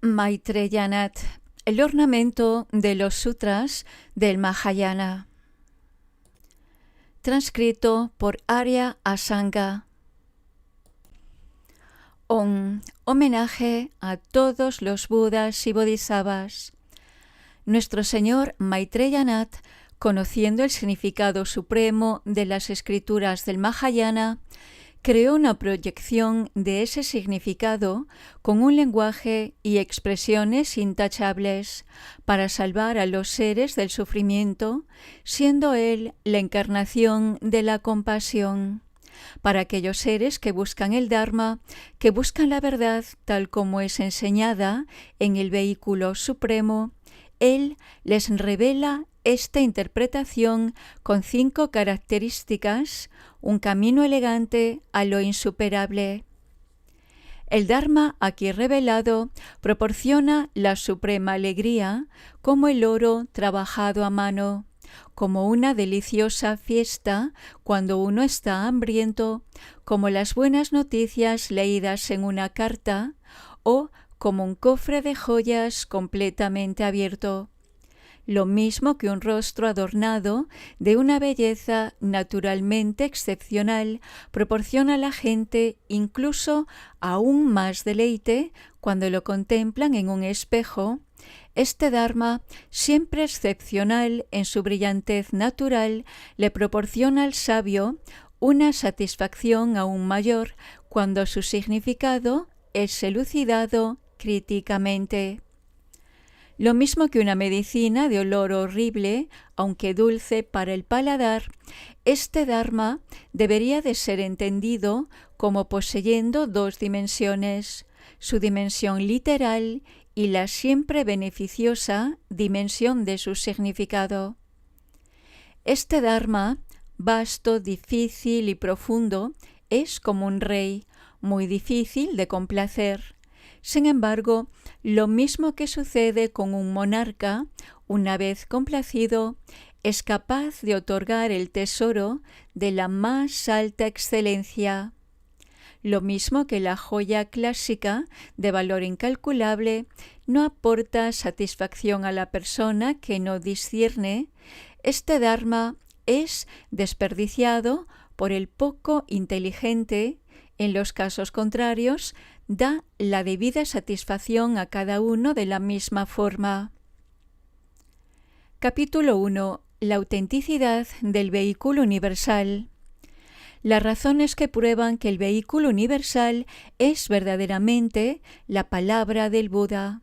Maitreyanat, el ornamento de los sutras del Mahayana. Transcrito por Arya Asanga. Homenaje a todos los Budas y Bodhisattvas. Nuestro Señor Maitreyanat, conociendo el significado supremo de las escrituras del Mahayana, creó una proyección de ese significado con un lenguaje y expresiones intachables para salvar a los seres del sufrimiento, siendo él la encarnación de la compasión. Para aquellos seres que buscan el Dharma, que buscan la verdad tal como es enseñada en el vehículo supremo, él les revela esta interpretación con 5 características, un camino elegante a lo insuperable. El Dharma aquí revelado proporciona la suprema alegría como el oro trabajado a mano, como una deliciosa fiesta cuando uno está hambriento, como las buenas noticias leídas en una carta o como un cofre de joyas completamente abierto. Lo mismo que un rostro adornado de una belleza naturalmente excepcional proporciona a la gente incluso aún más deleite cuando lo contemplan en un espejo. Este Dharma, siempre excepcional en su brillantez natural, le proporciona al sabio una satisfacción aún mayor cuando su significado es elucidado críticamente. Lo mismo que una medicina de olor horrible, aunque dulce para el paladar, este Dharma debería de ser entendido como poseyendo 2 dimensiones, su dimensión literal y la siempre beneficiosa dimensión de su significado. Este Dharma, vasto, difícil y profundo, es como un rey, muy difícil de complacer. Sin embargo, lo mismo que sucede con un monarca, una vez complacido, es capaz de otorgar el tesoro de la más alta excelencia. Lo mismo que la joya clásica, de valor incalculable, no aporta satisfacción a la persona que no discierne, este Dharma es desperdiciado por el poco inteligente. En los casos contrarios, da la debida satisfacción a cada uno de la misma forma. Capítulo 1. La autenticidad del vehículo universal. Las razones que prueban que el vehículo universal es verdaderamente la palabra del Buda.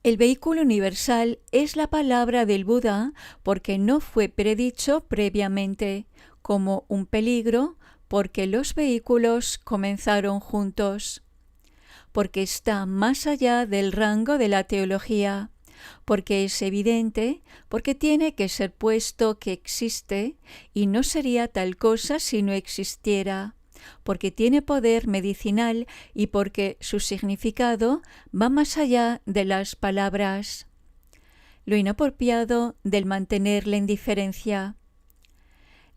El vehículo universal es la palabra del Buda porque no fue predicho previamente como un peligro, porque los vehículos comenzaron juntos, porque está más allá del rango de la teología, porque es evidente, porque tiene que ser puesto que existe y no sería tal cosa si no existiera, porque tiene poder medicinal y porque su significado va más allá de las palabras. Lo inapropiado del mantener la indiferencia.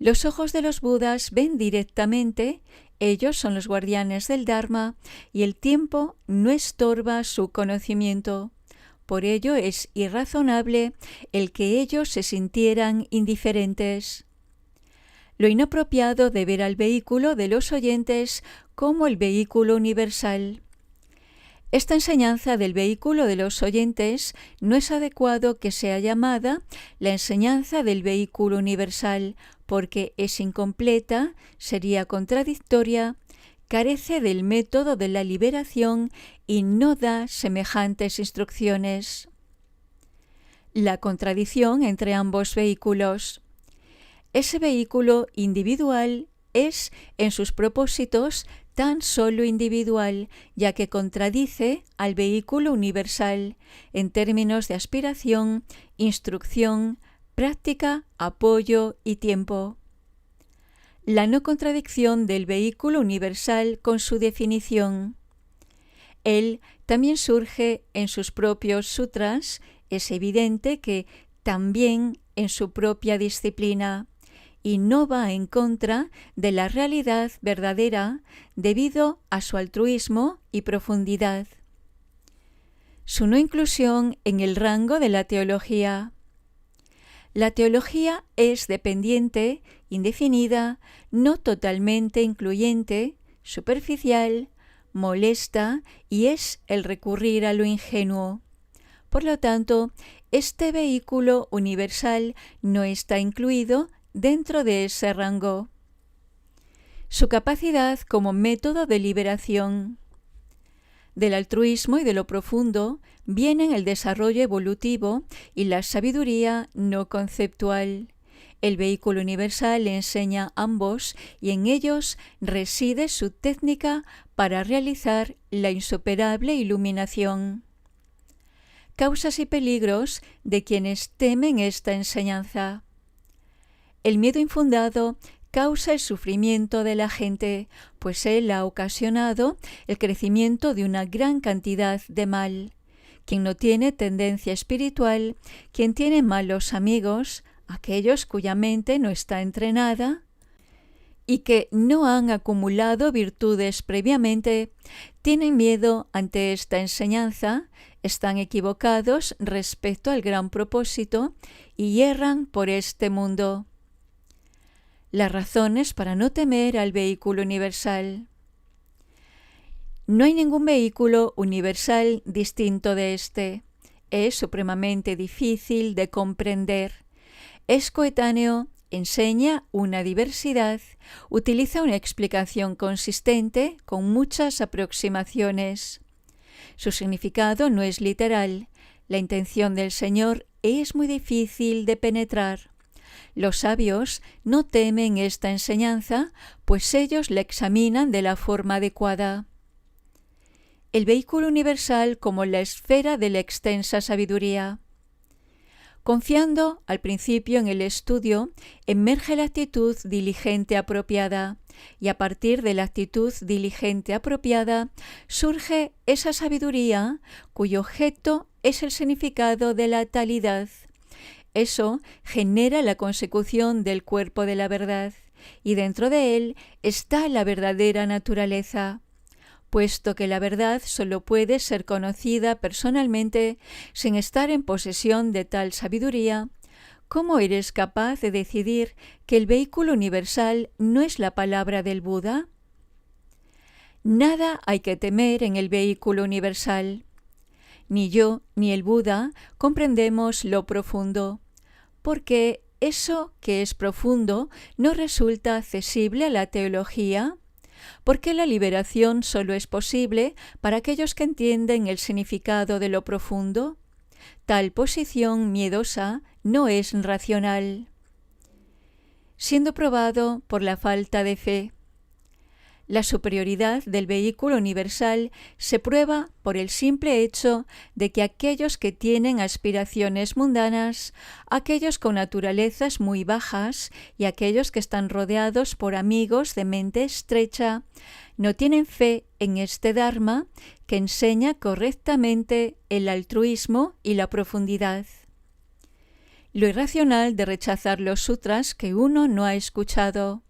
Los ojos de los Budas ven directamente, ellos son los guardianes del Dharma y el tiempo no estorba su conocimiento. Por ello es irrazonable el que ellos se sintieran indiferentes. Lo inapropiado de ver al vehículo de los oyentes como el vehículo universal. Esta enseñanza del vehículo de los oyentes no es adecuado que sea llamada la enseñanza del vehículo universal, porque es incompleta, sería contradictoria, carece del método de la liberación y no da semejantes instrucciones. La contradicción entre ambos vehículos. Ese vehículo individual es, en sus propósitos, tan solo individual, ya que contradice al vehículo universal en términos de aspiración, instrucción, práctica, apoyo y tiempo. La no contradicción del vehículo universal con su definición. Él también surge en sus propios sutras, es evidente que también en su propia disciplina, y no va en contra de la realidad verdadera debido a su altruismo y profundidad. su no inclusión en el rango de la teología. La teología es dependiente, indefinida, no totalmente incluyente, superficial, molesta y es el recurrir a lo ingenuo. Por lo tanto, este vehículo universal no está incluido dentro de ese rango. Su capacidad como método de liberación. Del altruismo y de lo profundo vienen el desarrollo evolutivo y la sabiduría no conceptual. El vehículo universal enseña ambos y en ellos reside su técnica para realizar la insuperable iluminación. Causas y peligros de quienes temen esta enseñanza. El miedo infundado causa el sufrimiento de la gente, pues él ha ocasionado el crecimiento de una gran cantidad de mal. Quien no tiene tendencia espiritual, quien tiene malos amigos, aquellos cuya mente no está entrenada y que no han acumulado virtudes previamente, tienen miedo ante esta enseñanza, están equivocados respecto al gran propósito y erran por este mundo. Las razones para no temer al vehículo universal. No hay ningún vehículo universal distinto de este. Es supremamente difícil de comprender. Es coetáneo, enseña una diversidad, utiliza una explicación consistente con muchas aproximaciones. Su significado no es literal. La intención del Señor es muy difícil de penetrar. Los sabios no temen esta enseñanza, pues ellos la examinan de la forma adecuada. El vehículo universal como la esfera de la extensa sabiduría. Confiando al principio en el estudio, emerge la actitud diligente apropiada, y a partir de la actitud diligente apropiada surge esa sabiduría cuyo objeto es el significado de la talidad. Eso genera la consecución del cuerpo de la verdad, y dentro de él está la verdadera naturaleza. Puesto que la verdad solo puede ser conocida personalmente sin estar en posesión de tal sabiduría, ¿cómo eres capaz de decidir que el vehículo universal no es la palabra del Buda? Nada hay que temer en el vehículo universal. Ni yo ni el Buda comprendemos lo profundo, porque eso que es profundo no resulta accesible a la teología. Porque la liberación solo es posible para aquellos que entienden el significado de lo profundo. Tal posición miedosa no es racional. Siendo probado por la falta de fe. La superioridad del vehículo universal se prueba por el simple hecho de que aquellos que tienen aspiraciones mundanas, aquellos con naturalezas muy bajas y aquellos que están rodeados por amigos de mente estrecha, no tienen fe en este Dharma que enseña correctamente el altruismo y la profundidad. Lo irracional de rechazar los sutras que uno no ha escuchado.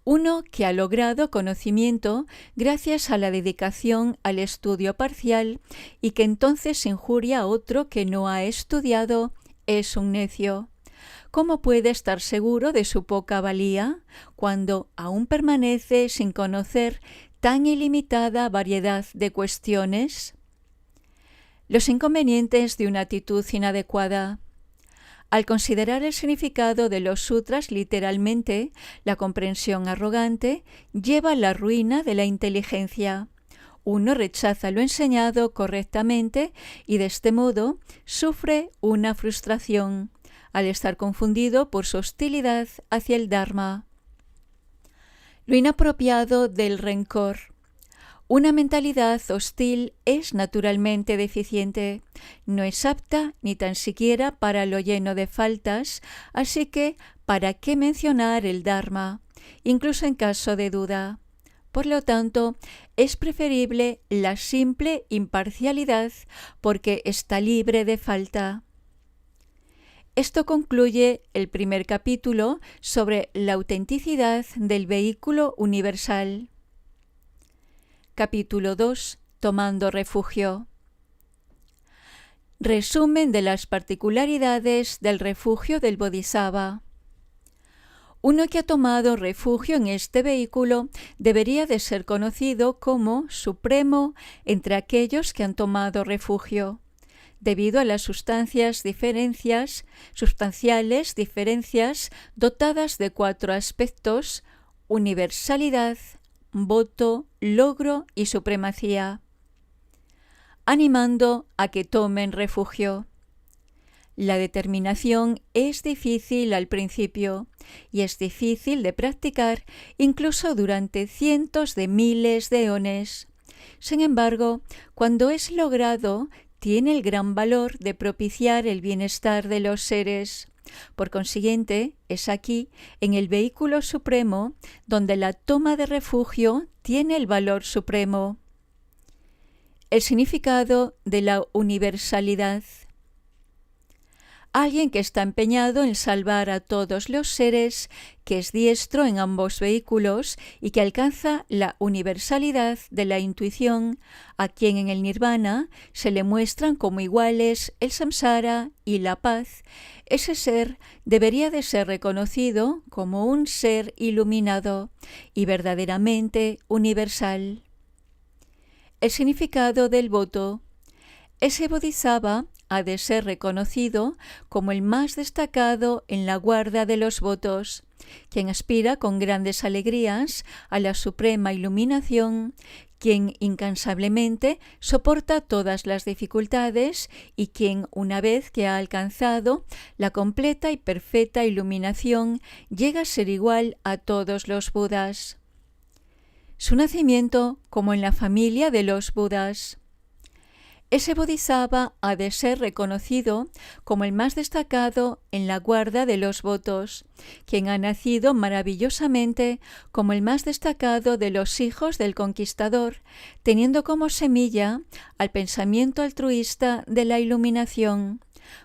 Uno que ha logrado conocimiento gracias a la dedicación al estudio parcial y que entonces injuria a otro que no ha estudiado, es un necio. ¿Cómo puede estar seguro de su poca valía cuando aún permanece sin conocer tan ilimitada variedad de cuestiones? Los inconvenientes de una actitud inadecuada. Al considerar el significado de los sutras literalmente, la comprensión arrogante lleva a la ruina de la inteligencia. Uno rechaza lo enseñado correctamente y de este modo sufre una frustración, al estar confundido por su hostilidad hacia el Dharma. Lo inapropiado del rencor. Una mentalidad hostil es naturalmente deficiente, no es apta ni tan siquiera para lo lleno de faltas, así que ¿para qué mencionar el Dharma, incluso en caso de duda? Por lo tanto, es preferible la simple imparcialidad porque está libre de falta. Esto concluye el primer capítulo sobre la autenticidad del vehículo universal. Capítulo 2. Tomando refugio. Resumen de las particularidades del refugio del Bodhisattva. Uno que ha tomado refugio en este vehículo debería de ser conocido como supremo entre aquellos que han tomado refugio, debido a las sustanciales diferencias dotadas de 4 aspectos: universalidad, voto, logro y supremacía, animando a que tomen refugio. La determinación es difícil al principio y es difícil de practicar incluso durante cientos de miles de eones. Sin embargo, cuando es logrado, tiene el gran valor de propiciar el bienestar de los seres. Por consiguiente, es aquí, en el vehículo supremo, donde la toma de refugio tiene el valor supremo. El significado de la universalidad. Alguien que está empeñado en salvar a todos los seres, que es diestro en ambos vehículos y que alcanza la universalidad de la intuición, a quien en el nirvana se le muestran como iguales el samsara y la paz, ese ser debería de ser reconocido como un ser iluminado y verdaderamente universal. El significado del voto. Ese bodhisattva ha de ser reconocido como el más destacado en la guarda de los votos, quien aspira con grandes alegrías a la suprema iluminación, quien incansablemente soporta todas las dificultades y quien, una vez que ha alcanzado la completa y perfecta iluminación, llega a ser igual a todos los Budas. Su nacimiento como en la familia de los Budas. Ese bodhisattva ha de ser reconocido como el más destacado en la guarda de los votos, quien ha nacido maravillosamente como el más destacado de los hijos del conquistador, teniendo como semilla al pensamiento altruista de la iluminación,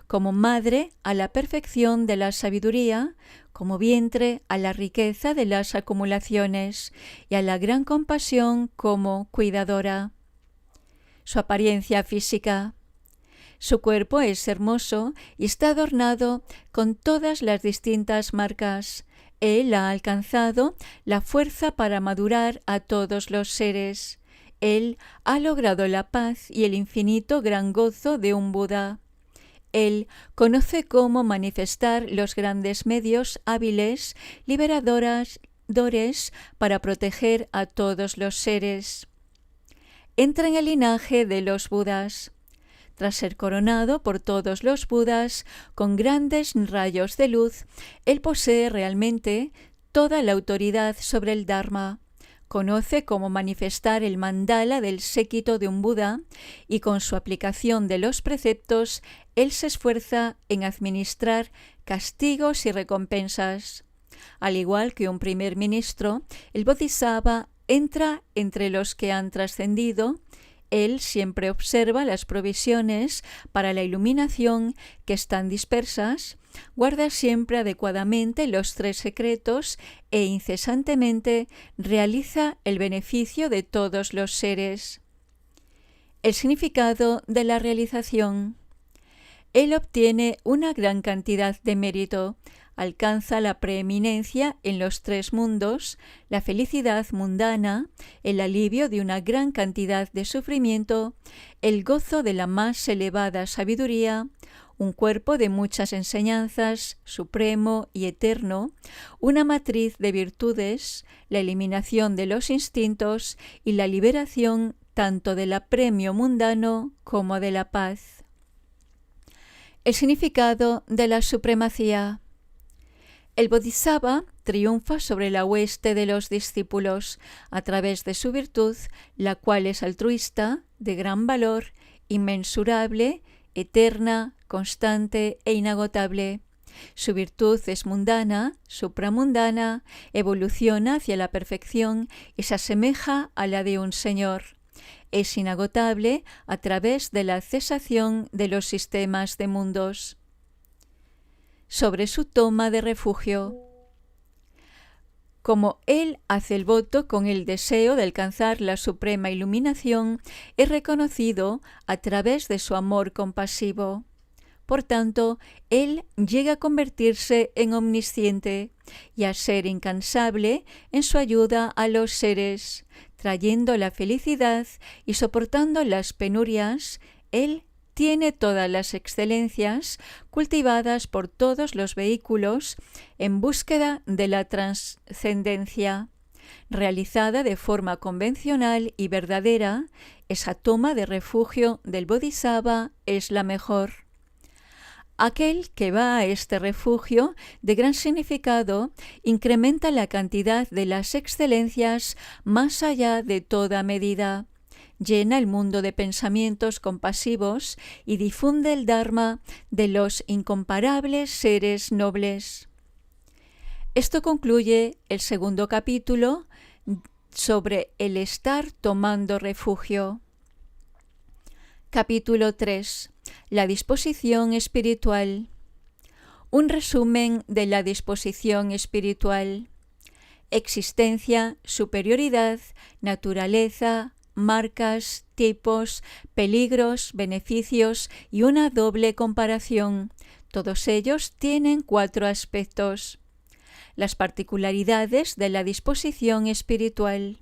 como madre a la perfección de la sabiduría, como vientre a la riqueza de las acumulaciones y a la gran compasión como cuidadora. Su apariencia física. Su cuerpo es hermoso y está adornado con todas las distintas marcas. Él ha alcanzado la fuerza para madurar a todos los seres. Él ha logrado la paz y el infinito gran gozo de un Buda. Él conoce cómo manifestar los grandes medios hábiles, liberadores para proteger a todos los seres. Entra en el linaje de los Budas. Tras ser coronado por todos los Budas con grandes rayos de luz, él posee realmente toda la autoridad sobre el Dharma. Conoce cómo manifestar el mandala del séquito de un Buda y con su aplicación de los preceptos, él se esfuerza en administrar castigos y recompensas. Al igual que un primer ministro, el Bodhisattva entra entre los que han trascendido. Él siempre observa las provisiones para la iluminación que están dispersas, guarda siempre adecuadamente los 3 secretos e incesantemente realiza el beneficio de todos los seres. El significado de la realización. Él obtiene una gran cantidad de mérito, alcanza la preeminencia en los 3 mundos, la felicidad mundana, el alivio de una gran cantidad de sufrimiento, el gozo de la más elevada sabiduría, un cuerpo de muchas enseñanzas, supremo y eterno, una matriz de virtudes, la eliminación de los instintos y la liberación tanto del apremio mundano como de la paz. El significado de la supremacía. El Bodhisattva triunfa sobre la hueste de los discípulos a través de su virtud, la cual es altruista, de gran valor, inmensurable, eterna, constante e inagotable. Su virtud es mundana, supramundana, evoluciona hacia la perfección y se asemeja a la de un señor. Es inagotable a través de la cesación de los sistemas de mundos. Sobre su toma de refugio. Como él hace el voto con el deseo de alcanzar la suprema iluminación, es reconocido a través de su amor compasivo. Por tanto, él llega a convertirse en omnisciente y a ser incansable en su ayuda a los seres, trayendo la felicidad y soportando las penurias. Él tiene todas las excelencias cultivadas por todos los vehículos en búsqueda de la trascendencia. Realizada de forma convencional y verdadera, esa toma de refugio del Bodhisattva es la mejor. Aquel que va a este refugio de gran significado incrementa la cantidad de las excelencias más allá de toda medida. Llena el mundo de pensamientos compasivos y difunde el Dharma de los incomparables seres nobles. Esto concluye el segundo capítulo sobre el estar tomando refugio. Capítulo 3. La disposición espiritual. Un resumen de la disposición espiritual. Existencia, superioridad, naturaleza, marcas, tipos, peligros, beneficios y una doble comparación. Todos ellos tienen 4 aspectos. Las particularidades de la disposición espiritual.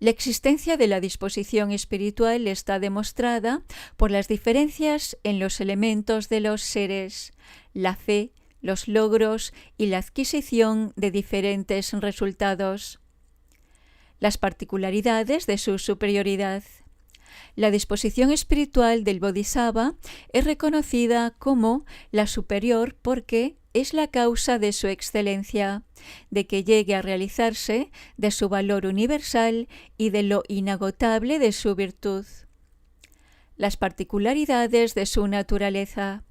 La existencia de la disposición espiritual está demostrada por las diferencias en los elementos de los seres, la fe, los logros y la adquisición de diferentes resultados. Las particularidades de su superioridad. La disposición espiritual del Bodhisattva es reconocida como la superior porque es la causa de su excelencia, de que llegue a realizarse, de su valor universal y de lo inagotable de su virtud. Las particularidades de su naturaleza.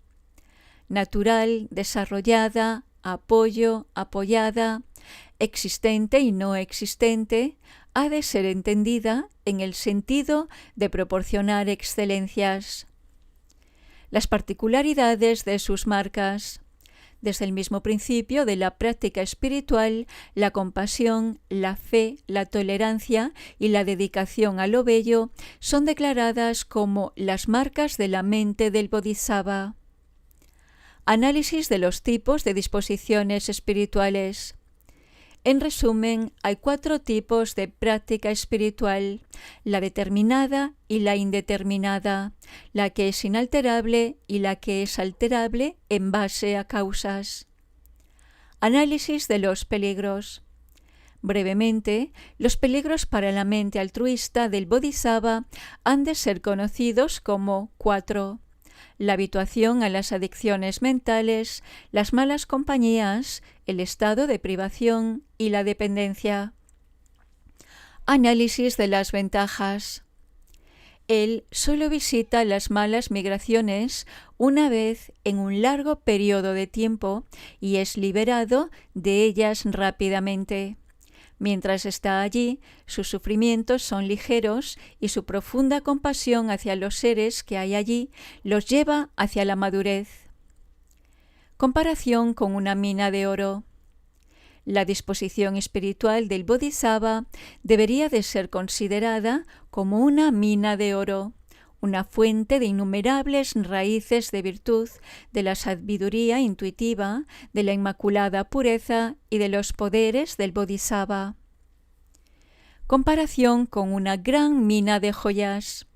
Natural, desarrollada, apoyo, apoyada, existente y no existente, ha de ser entendida en el sentido de proporcionar excelencias. Las particularidades de sus marcas. Desde el mismo principio de la práctica espiritual, la compasión, la fe, la tolerancia y la dedicación a lo bello son declaradas como las marcas de la mente del Bodhisattva. Análisis de los tipos de disposiciones espirituales. En resumen, hay 4 tipos de práctica espiritual: la determinada y la indeterminada, la que es inalterable y la que es alterable en base a causas. Análisis de los peligros. Brevemente, los peligros para la mente altruista del Bodhisattva han de ser conocidos como 4. La habituación a las adicciones mentales, las malas compañías, el estado de privación y la dependencia. Análisis de las ventajas. Él solo visita las malas migraciones una vez en un largo periodo de tiempo y es liberado de ellas rápidamente. Mientras está allí, sus sufrimientos son ligeros y su profunda compasión hacia los seres que hay allí los lleva hacia la madurez. Comparación con una mina de oro. La disposición espiritual del Bodhisattva debería de ser considerada como una mina de oro, una fuente de innumerables raíces de virtud, de la sabiduría intuitiva, de la inmaculada pureza y de los poderes del Bodhisattva. Comparación con una gran mina de joyas.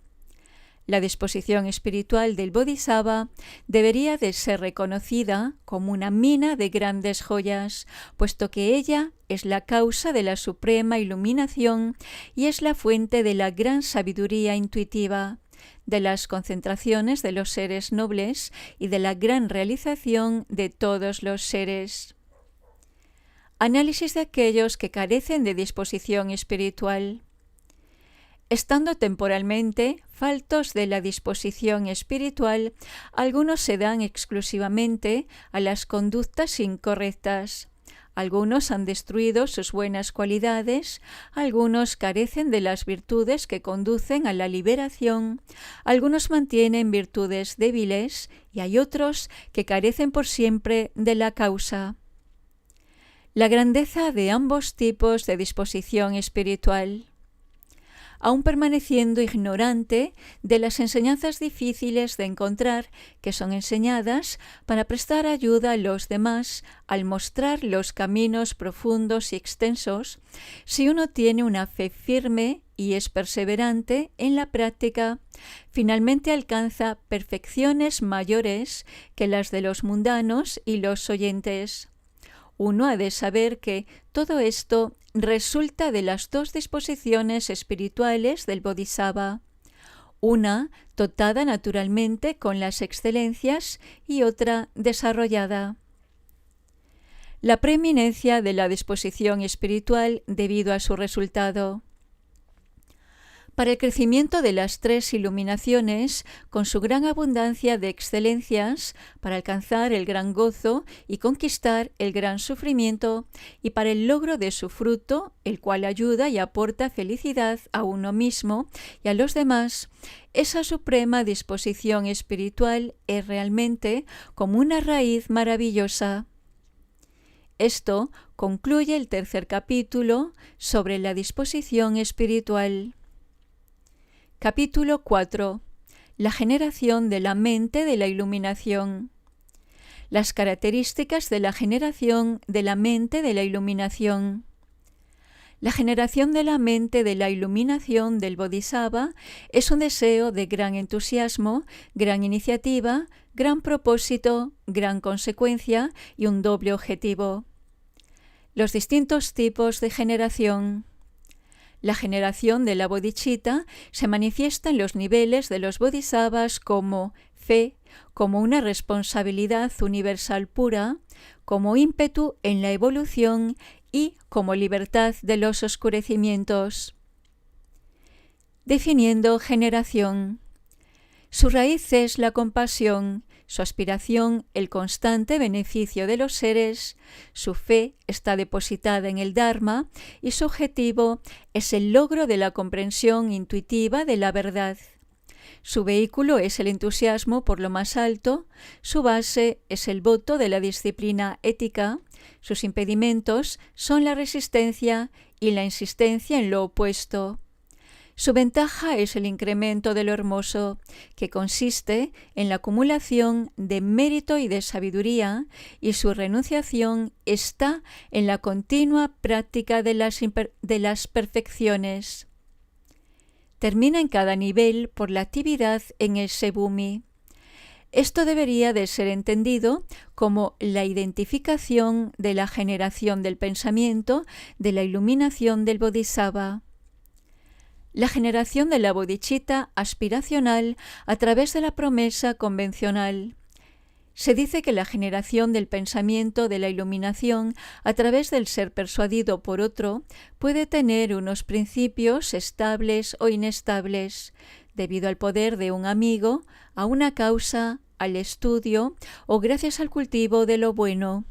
La disposición espiritual del Bodhisattva debería de ser reconocida como una mina de grandes joyas, puesto que ella es la causa de la suprema iluminación y es la fuente de la gran sabiduría intuitiva, de las concentraciones de los seres nobles y de la gran realización de todos los seres. Análisis de aquellos que carecen de disposición espiritual. Estando temporalmente faltos de la disposición espiritual, algunos se dan exclusivamente a las conductas incorrectas. Algunos han destruido sus buenas cualidades, algunos carecen de las virtudes que conducen a la liberación, algunos mantienen virtudes débiles y hay otros que carecen por siempre de la causa. La grandeza de ambos tipos de disposición espiritual. Aún permaneciendo ignorante de las enseñanzas difíciles de encontrar que son enseñadas para prestar ayuda a los demás al mostrar los caminos profundos y extensos, si uno tiene una fe firme y es perseverante en la práctica, finalmente alcanza perfecciones mayores que las de los mundanos y los oyentes. Uno ha de saber que todo esto resulta de las dos disposiciones espirituales del Bodhisattva, una dotada naturalmente con las excelencias y otra desarrollada. La preeminencia de la disposición espiritual debido a su resultado. Para el crecimiento de las tres iluminaciones, con su gran abundancia de excelencias, para alcanzar el gran gozo y conquistar el gran sufrimiento, y para el logro de su fruto, el cual ayuda y aporta felicidad a uno mismo y a los demás, esa suprema disposición espiritual es realmente como una raíz maravillosa. Esto concluye el tercer capítulo sobre la disposición espiritual. Capítulo 4. La generación de la mente de la iluminación. Las características de la generación de la mente de la iluminación. La generación de la mente de la iluminación del Bodhisattva es un deseo de gran entusiasmo, gran iniciativa, gran propósito, gran consecuencia y un doble objetivo. Los distintos tipos de generación. La generación de la bodhicitta se manifiesta en los niveles de los bodhisattvas como fe, como una responsabilidad universal pura, como ímpetu en la evolución y como libertad de los oscurecimientos. Definiendo generación. Su raíz es la compasión, su aspiración el constante beneficio de los seres, su fe está depositada en el Dharma y su objetivo es el logro de la comprensión intuitiva de la verdad. Su vehículo es el entusiasmo por lo más alto, su base es el voto de la disciplina ética, sus impedimentos son la resistencia y la insistencia en lo opuesto. Su ventaja es el incremento de lo hermoso, que consiste en la acumulación de mérito y de sabiduría, y su renunciación está en la continua práctica de las perfecciones. Termina en cada nivel por la actividad en ese bhumi. Esto debería de ser entendido como la identificación de la generación del pensamiento de la iluminación del Bodhisattva. La generación de la bodhicitta aspiracional a través de la promesa convencional. Se dice que la generación del pensamiento de la iluminación a través del ser persuadido por otro puede tener unos principios estables o inestables, debido al poder de un amigo, a una causa, al estudio o gracias al cultivo de lo bueno.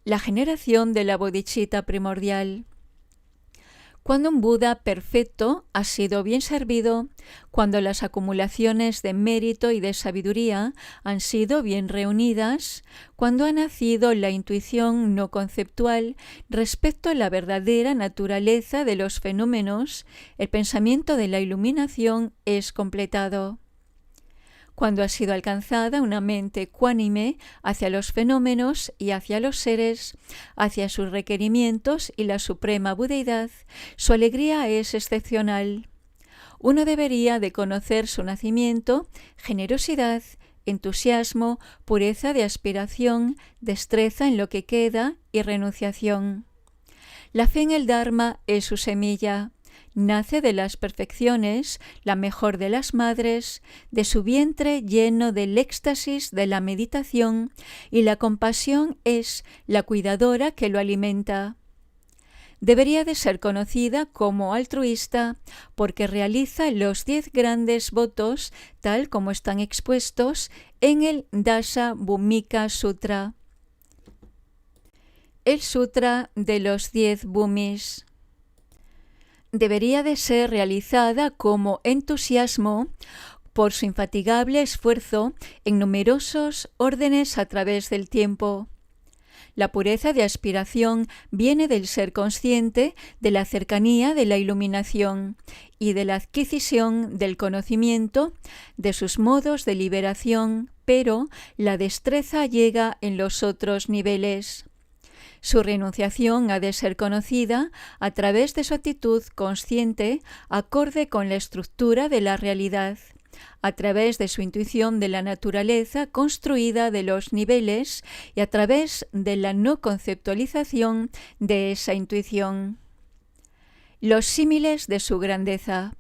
La generación de la bodhicitta primordial. Cuando un Buda perfecto ha sido bien servido, cuando las acumulaciones de mérito y de sabiduría han sido bien reunidas, cuando ha nacido la intuición no conceptual respecto a la verdadera naturaleza de los fenómenos, el pensamiento de la iluminación es completado. Cuando ha sido alcanzada una mente ecuánime hacia los fenómenos y hacia los seres, hacia sus requerimientos y la suprema budeidad, su alegría es excepcional. Uno debería de conocer su nacimiento, generosidad, entusiasmo, pureza de aspiración, destreza en lo que queda y renunciación. La fe en el Dharma es su semilla. Nace de las perfecciones, la mejor de las madres, de su vientre lleno del éxtasis de la meditación, y la compasión es la cuidadora que lo alimenta. Debería de ser conocida como altruista porque realiza los 10 grandes votos tal como están expuestos en el Dasa Bhumika Sutra. El Sutra de los 10 Bhumis. Debería de ser realizada como entusiasmo por su infatigable esfuerzo en numerosos órdenes a través del tiempo. La pureza de aspiración viene del ser consciente de la cercanía de la iluminación y de la adquisición del conocimiento de sus modos de liberación, pero la destreza llega en los otros niveles. Su renunciación ha de ser conocida a través de su actitud consciente acorde con la estructura de la realidad, a través de su intuición de la naturaleza construida de los niveles y a través de la no conceptualización de esa intuición. Los símiles de su grandeza.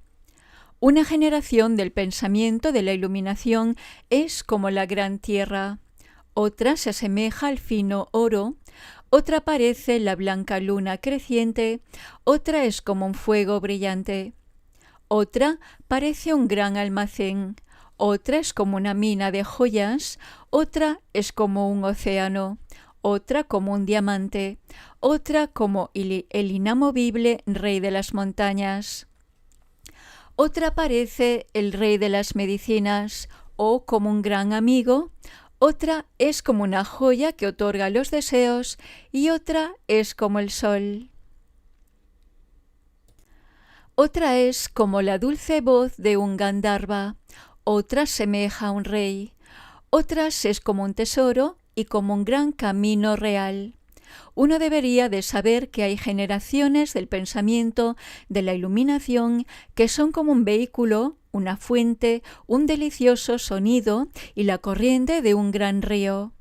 Una generación del pensamiento de la iluminación es como la gran tierra, otra se asemeja al fino oro, otra parece la blanca luna creciente, otra es como un fuego brillante. Otra parece un gran almacén, otra es como una mina de joyas, otra es como un océano, otra como un diamante, otra como el inamovible rey de las montañas. Otra parece el rey de las medicinas o como un gran amigo, otra es como una joya que otorga los deseos y otra es como el sol. Otra es como la dulce voz de un Gandharva, otra semeja a un rey, otras es como un tesoro y como un gran camino real. Uno debería de saber que hay generaciones del pensamiento de la iluminación que son como un vehículo, una fuente, un delicioso sonido y la corriente de un gran río.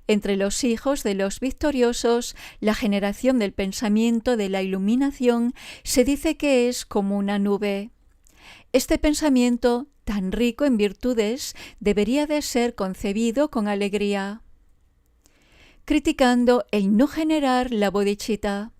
Entre los hijos de los victoriosos, la generación del pensamiento de la iluminación se dice que es como una nube. Este pensamiento, tan rico en virtudes, debería de ser concebido con alegría. Criticando el no generar la bodhicitta.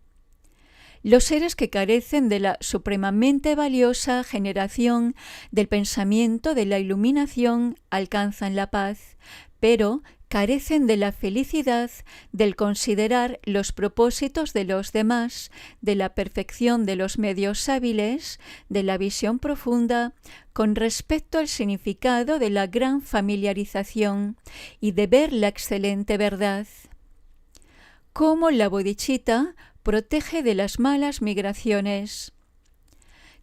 Los seres que carecen de la supremamente valiosa generación del pensamiento de la iluminación alcanzan la paz, pero carecen de la felicidad del considerar los propósitos de los demás, de la perfección de los medios hábiles, de la visión profunda con respecto al significado de la gran familiarización y de ver la excelente verdad. Cómo la bodhicitta protege de las malas migraciones.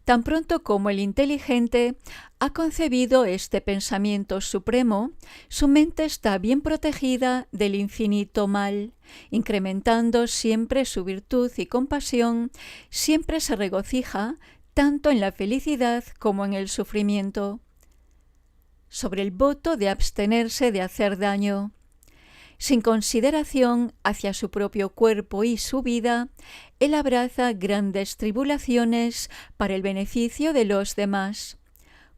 Tan pronto como el inteligente ha concebido este pensamiento supremo, su mente está bien protegida del infinito mal, incrementando siempre su virtud y compasión, siempre se regocija tanto en la felicidad como en el sufrimiento. Sobre el voto de abstenerse de hacer daño. Sin consideración hacia su propio cuerpo y su vida, él abraza grandes tribulaciones para el beneficio de los demás.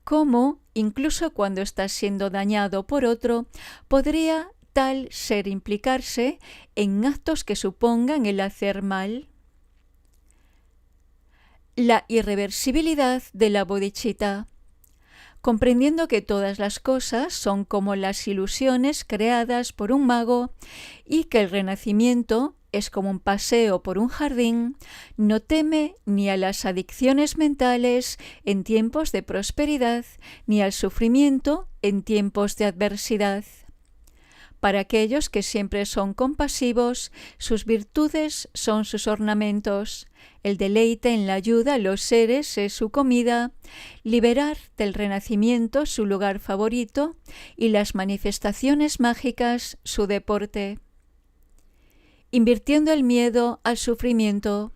¿Cómo, incluso cuando está siendo dañado por otro, podría tal ser implicarse en actos que supongan el hacer mal? La irreversibilidad de la bodhicitta. Comprendiendo que todas las cosas son como las ilusiones creadas por un mago y que el renacimiento es como un paseo por un jardín, no teme ni a las adicciones mentales en tiempos de prosperidad, ni al sufrimiento en tiempos de adversidad. Para aquellos que siempre son compasivos, sus virtudes son sus ornamentos, el deleite en la ayuda a los seres es su comida, liberar del renacimiento su lugar favorito y las manifestaciones mágicas su deporte. Invirtiendo el miedo al sufrimiento.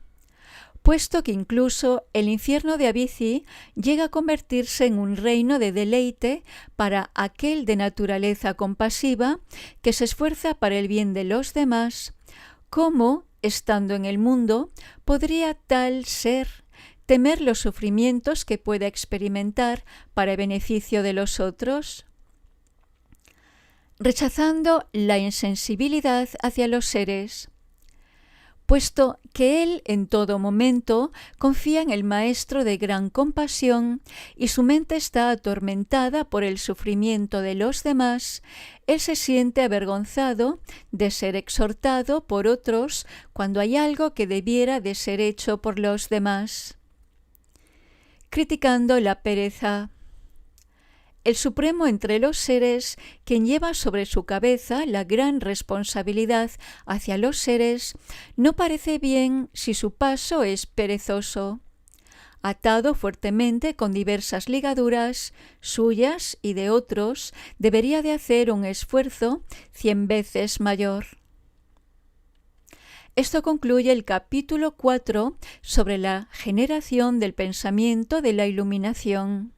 Puesto que incluso el infierno de Abici llega a convertirse en un reino de deleite para aquel de naturaleza compasiva que se esfuerza para el bien de los demás, ¿cómo, estando en el mundo, podría tal ser temer los sufrimientos que pueda experimentar para el beneficio de los otros? Rechazando la insensibilidad hacia los seres. Puesto que él en todo momento confía en el Maestro de gran compasión y su mente está atormentada por el sufrimiento de los demás, él se siente avergonzado de ser exhortado por otros cuando hay algo que debiera de ser hecho por los demás. Criticando la pereza. el Supremo entre los seres, quien lleva sobre su cabeza la gran responsabilidad hacia los seres, no parece bien si su paso es perezoso. Atado fuertemente con diversas ligaduras, suyas y de otros, debería de hacer un esfuerzo 100 veces mayor. Esto concluye el capítulo 4 sobre la generación del pensamiento de la iluminación.